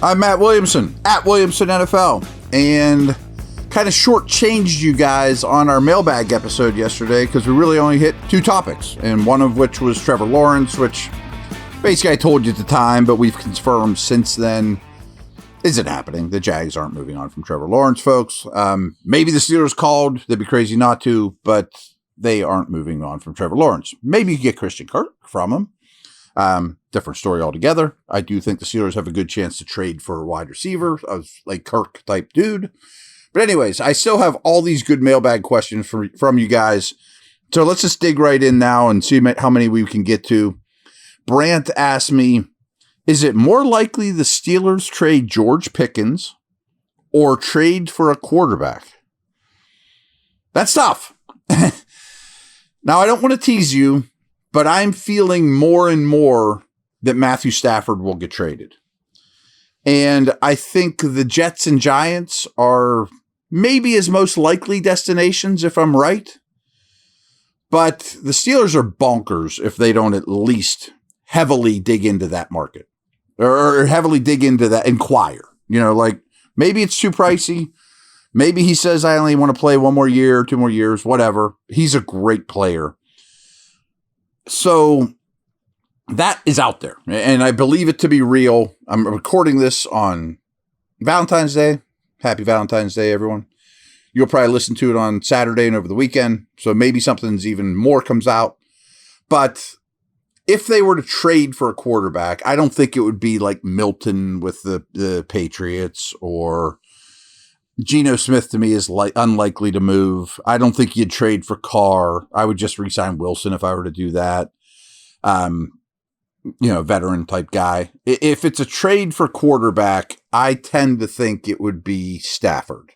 I'm Matt Williamson, at Williamson NFL, and kind of shortchanged you guys on our mailbag episode yesterday because we really only hit two topics, and one of which was Trevor Lawrence, which basically I told you at the time, but we've confirmed since then isn't happening. The Jags aren't moving on from Trevor Lawrence, folks. Maybe the Steelers called. They'd be crazy not to, but they aren't moving on from Trevor Lawrence. Maybe you get Christian Kirk from him. Different story altogether. I do think the Steelers have a good chance to trade for a wide receiver, a like Kirk type dude. But anyways, I still have all these good mailbag questions from you guys. So let's just dig right in now and see how many we can get to. Brant asked me, is it more likely the Steelers trade George Pickens or trade for a quarterback? That's tough. Now, I don't want to tease you, but I'm feeling more and more that Matthew Stafford will get traded. And I think the Jets and Giants are maybe his most likely destinations, if I'm right. But the Steelers are bonkers if they don't at least heavily dig into that market or heavily dig into that, inquire. You know, like maybe it's too pricey. Maybe he says, I only want to play one more year, 2 more years, whatever. He's a great player. So that is out there, and I believe it to be real. I'm recording this on Valentine's Day. Happy Valentine's Day, everyone. You'll probably listen to it on Saturday and over the weekend, so maybe something's even more comes out. But if they were to trade for a quarterback, I don't think it would be like Milton with the Patriots, or Geno Smith to me is unlikely to move. I don't think you'd trade for Carr. I would just re-sign Wilson if I were to do that. Veteran type guy. If it's a trade for quarterback, I tend to think it would be Stafford.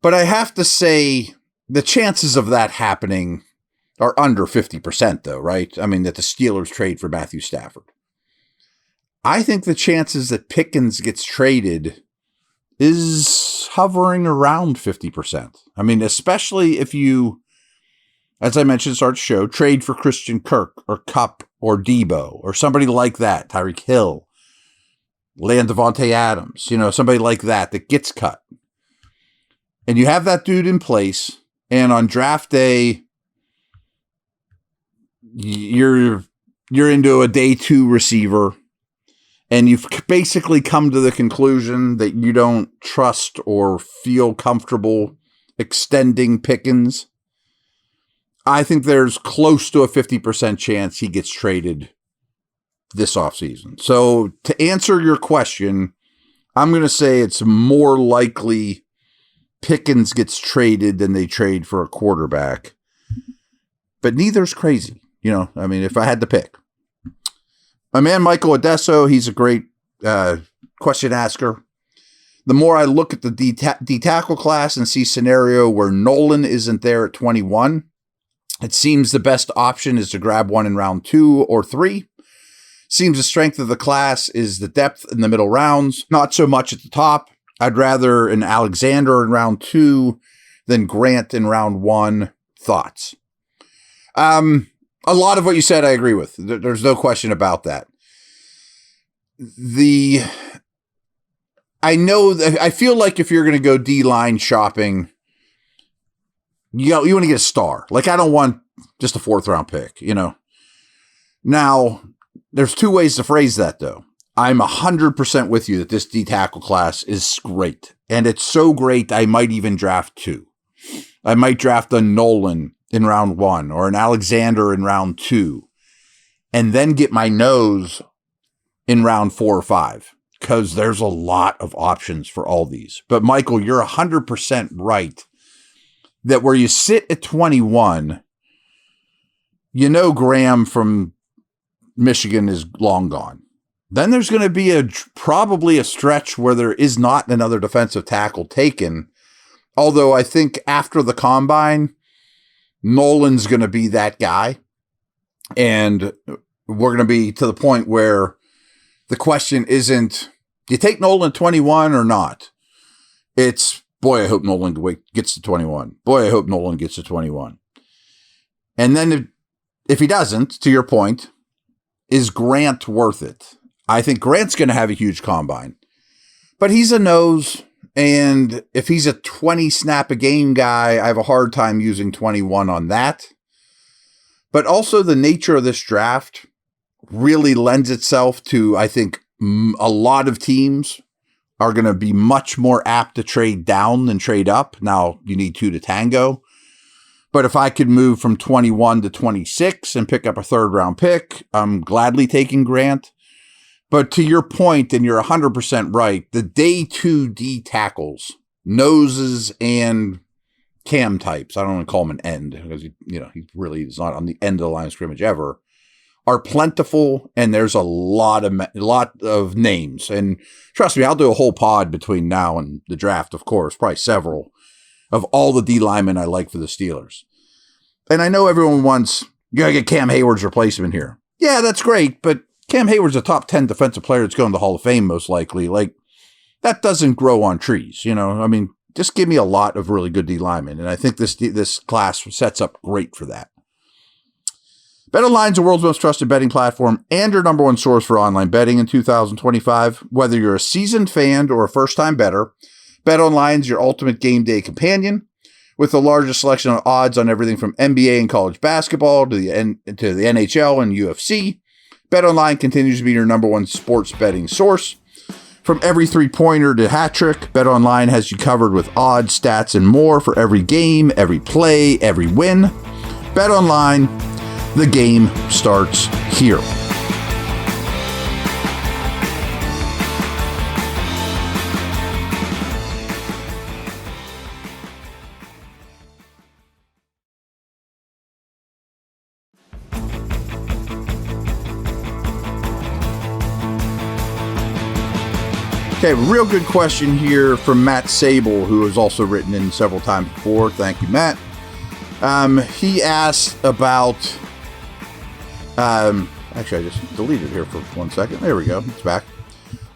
But I have to say the chances of that happening are under 50% though, right? I mean, that the Steelers trade for Matthew Stafford. I think the chances that Pickens gets traded is hovering around 50%. I mean, especially if you, as I mentioned, start to show, trade for Christian Kirk or Kupp or Debo or somebody like that, Tyreek Hill, land Devontae Adams, somebody like that gets cut. And you have that dude in place, and on draft day, you're into a day 2 receiver, and you've basically come to the conclusion that you don't trust or feel comfortable extending Pickens. I think there's close to a 50% chance he gets traded this offseason. So to answer your question, I'm going to say it's more likely Pickens gets traded than they trade for a quarterback. But neither's crazy. If I had to pick. My man, Michael Odesso, he's a great question asker. The more I look at the D-tackle class and see scenario where Nolan isn't there at 21, it seems the best option is to grab one in round 2 or 3. Seems the strength of the class is the depth in the middle rounds, not so much at the top. I'd rather an Alexander in round 2 than Grant in round 1. Thoughts? A lot of what you said I agree with. There's no question about that. I feel like if you're going to go D-line shopping, you want to get a star. Like, I don't want just a 4th round pick, Now, there's 2 ways to phrase that, though. I'm 100% with you that this D-tackle class is great. And it's so great, I might even draft 2. I might draft a Nolan in round 1 or an Alexander in round 2, and then get my nose in round 4 or 5, because there's a lot of options for all these. But Michael, you're 100% right that where you sit at 21, Graham from Michigan is long gone. Then there's going to be probably a stretch where there is not another defensive tackle taken. Although I think after the combine, Nolan's going to be that guy. And we're going to be to the point where the question isn't, do you take Nolan 21 or not? It's, boy, I hope Nolan gets to 21. Boy, I hope Nolan gets to 21. And then if he doesn't, to your point, is Grant worth it? I think Grant's going to have a huge combine. But he's a nose, and if he's a 20 snap a game guy, I have a hard time using 21 on that. But also the nature of this draft really lends itself to, I think, a lot of teams are going to be much more apt to trade down than trade up. Now, you need two to tango. But if I could move from 21 to 26 and pick up a third-round pick, I'm gladly taking Grant. But to your point, and you're 100% right, the day 2 D tackles, noses and cam types, I don't want to call him an end because he really is not on the end of the line of scrimmage ever, are plentiful, and there's a lot of names. And trust me, I'll do a whole pod between now and the draft, of course, probably several, of all the D linemen I like for the Steelers. And I know everyone wants, you got to get Cam Hayward's replacement here. Yeah, that's great, but Cam Hayward's a top 10 defensive player that's going to the Hall of Fame, most likely. Like, that doesn't grow on trees, I mean, just give me a lot of really good D linemen, and I think this class sets up great for that. BetOnline is the world's most trusted betting platform and your number one source for online betting in 2025. Whether you're a seasoned fan or a first-time bettor, BetOnline is your ultimate game day companion with the largest selection of odds on everything from NBA and college basketball to the NHL and UFC. BetOnline continues to be your number one sports betting source. From every three-pointer to hat trick, BetOnline has you covered with odds, stats, and more for every game, every play, every win. BetOnline, the game starts here. Okay, real good question here from Matt Sable, who has also written in several times before. Thank you, Matt. He asked about... actually, I just deleted it here for 1 second. There we go. It's back.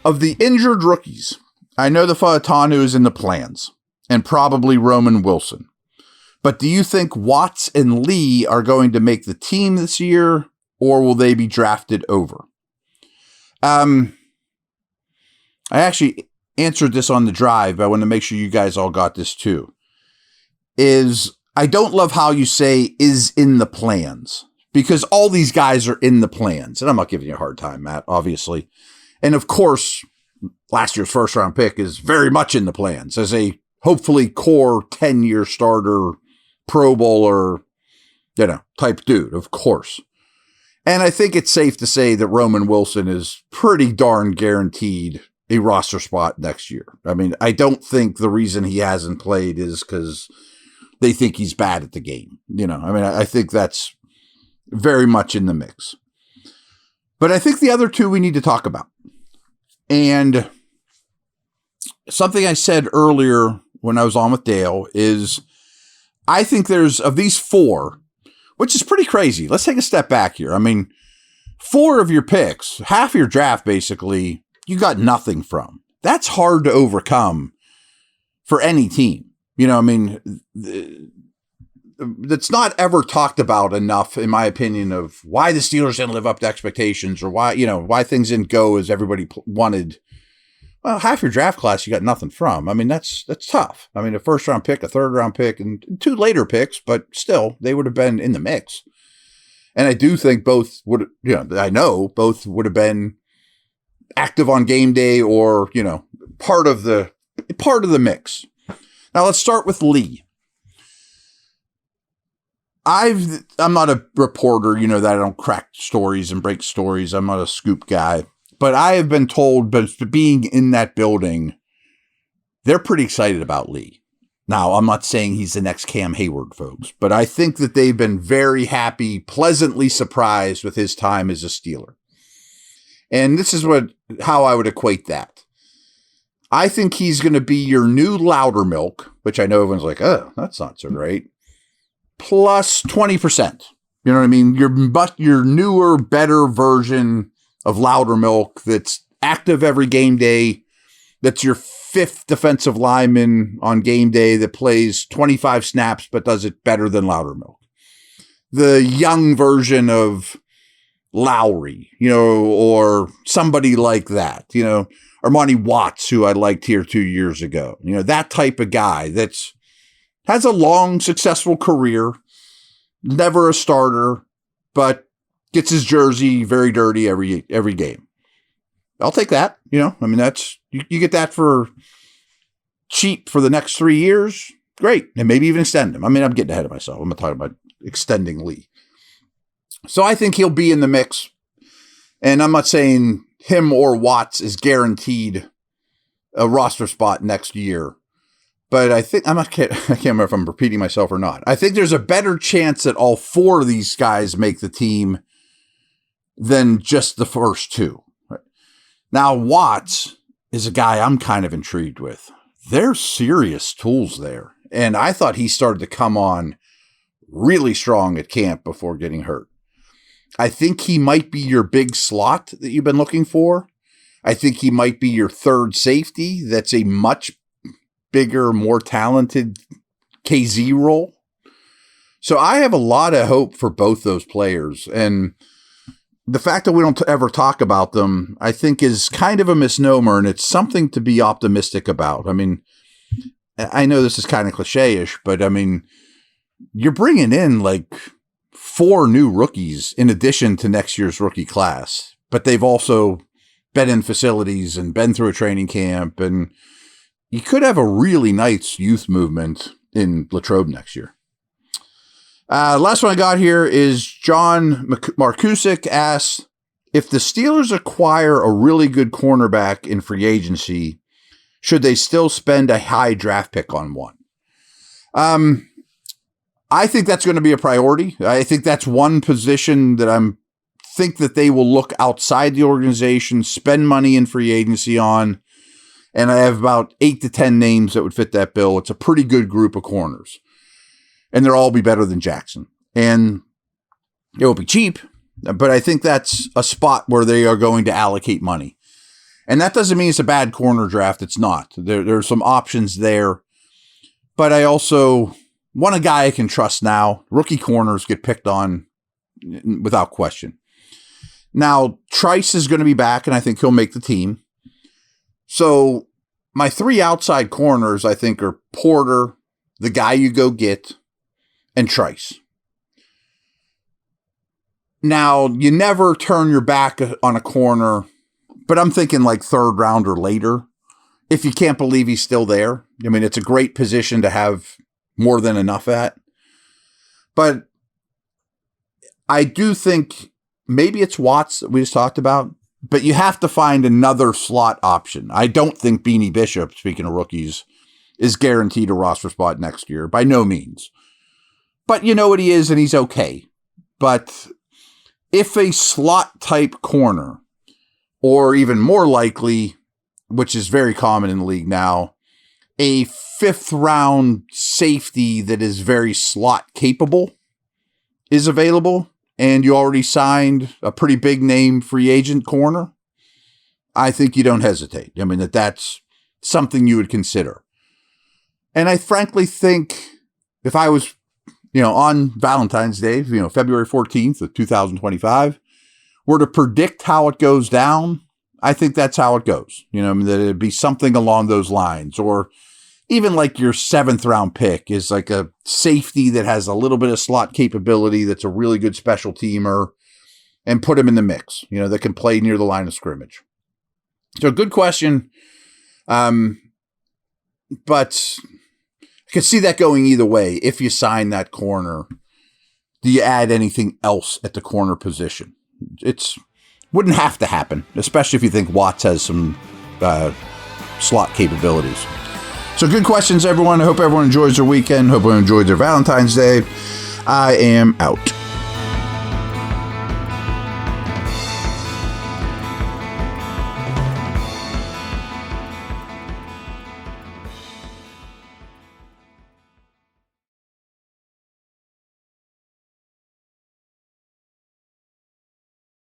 Of the injured rookies, I know the Fautanu is in the plans, and probably Roman Wilson. But do you think Watts and Lee are going to make the team this year, or will they be drafted over? I actually answered this on the drive, but I want to make sure you guys all got this too. I don't love how you say is in the plans, because all these guys are in the plans. And I'm not giving you a hard time, Matt, obviously. And of course, last year's first round pick is very much in the plans as a hopefully core 10-year starter, Pro Bowler, type dude, of course. And I think it's safe to say that Roman Wilson is pretty darn guaranteed a roster spot next year. I mean, I don't think the reason he hasn't played is because they think he's bad at the game. I think that's very much in the mix. But I think the other two we need to talk about. And something I said earlier when I was on with Dale is I think there's, of these four, which is pretty crazy. Let's take a step back here. I mean, 4 of your picks, half your draft basically, you got nothing from. That's hard to overcome for any team. That's not ever talked about enough, in my opinion, of why the Steelers didn't live up to expectations or why things didn't go as everybody wanted. Well, half your draft class you got nothing from. I mean, that's tough. I mean, a first round pick, a third round pick, and 2 later picks, but still, they would have been in the mix. And I do think both would, I know both would have been active on game day or, part of the mix. Now let's start with Lee. I'm not a reporter, that I don't crack stories and break stories. I'm not a scoop guy, but I have been told, but being in that building, they're pretty excited about Lee. Now, I'm not saying he's the next Cam Hayward, folks, but I think that they've been very happy, pleasantly surprised with his time as a Steeler. And this is how I would equate that. I think he's going to be your new Loudermilk, which I know everyone's like, oh, that's not so great, plus 20%. You know what I mean? Your newer, better version of Loudermilk that's active every game day, that's your 5th defensive lineman on game day that plays 25 snaps but does it better than Loudermilk. The young version of Lowry, or somebody like that, Armani Watts, who I liked here 2 years ago, that type of guy has a long, successful career, never a starter, but gets his jersey very dirty every game. I'll take that. That's, you get that for cheap for the next 3 years. Great. And maybe even extend him. I'm getting ahead of myself. I'm not talking about extending Lee. So I think he'll be in the mix. And I'm not saying him or Watts is guaranteed a roster spot next year. But I think, I can't remember if I'm repeating myself or not. I think there's a better chance that all 4 of these guys make the team than just the first 2. Now, Watts is a guy I'm kind of intrigued with. There's serious tools there. And I thought he started to come on really strong at camp before getting hurt. I think he might be your big slot that you've been looking for. I think he might be your third safety. That's a much bigger, more talented KZ role. So I have a lot of hope for both those players. And the fact that we don't ever talk about them, I think, is kind of a misnomer, and it's something to be optimistic about. I know this is kind of cliche-ish, but you're bringing in like 4 new rookies in addition to next year's rookie class, but they've also been in facilities and been through a training camp, and you could have a really nice youth movement in Latrobe next year. Last one I got here is John Markusik asks, if the Steelers acquire a really good cornerback in free agency, should they still spend a high draft pick on one? I think that's going to be a priority. I think that's one position that think that they will look outside the organization, spend money in free agency on, and I have about 8 to 10 names that would fit that bill. It's a pretty good group of corners, and they'll all be better than Jackson. And it will be cheap, but I think that's a spot where they are going to allocate money. And that doesn't mean it's a bad corner draft. It's not. There are some options there, but I also want a guy I can trust now. Rookie corners get picked on without question. Now, Trice is going to be back, and I think he'll make the team. So my 3 outside corners, I think, are Porter, the guy you go get, and Trice. Now, you never turn your back on a corner, but I'm thinking like 3rd round or later, if you can't believe he's still there. It's a great position to have more than enough at. But I do think maybe it's Watts that we just talked about, but you have to find another slot option. I don't think Beanie Bishop, speaking of rookies, is guaranteed a roster spot next year. By no means. But you know what he is, and he's okay. But if a slot type corner, or even more likely, which is very common in the league now, a 5th round safety that is very slot capable is available, and you already signed a pretty big name free agent corner, I think you don't hesitate. That's something you would consider. And I frankly think if I was, on Valentine's Day, February 14th of 2025, were to predict how it goes down, I think that's how it goes. That it'd be something along those lines, or even like your 7th round pick is like a safety that has a little bit of slot capability that's a really good special teamer, and put him in the mix, that can play near the line of scrimmage. So good question. But I could see that going either way. If you sign that corner, do you add anything else at the corner position? Wouldn't have to happen, especially if you think Watts has some slot capabilities. So good questions, everyone. I hope everyone enjoys their weekend. Hope everyone enjoyed their Valentine's Day. I am out.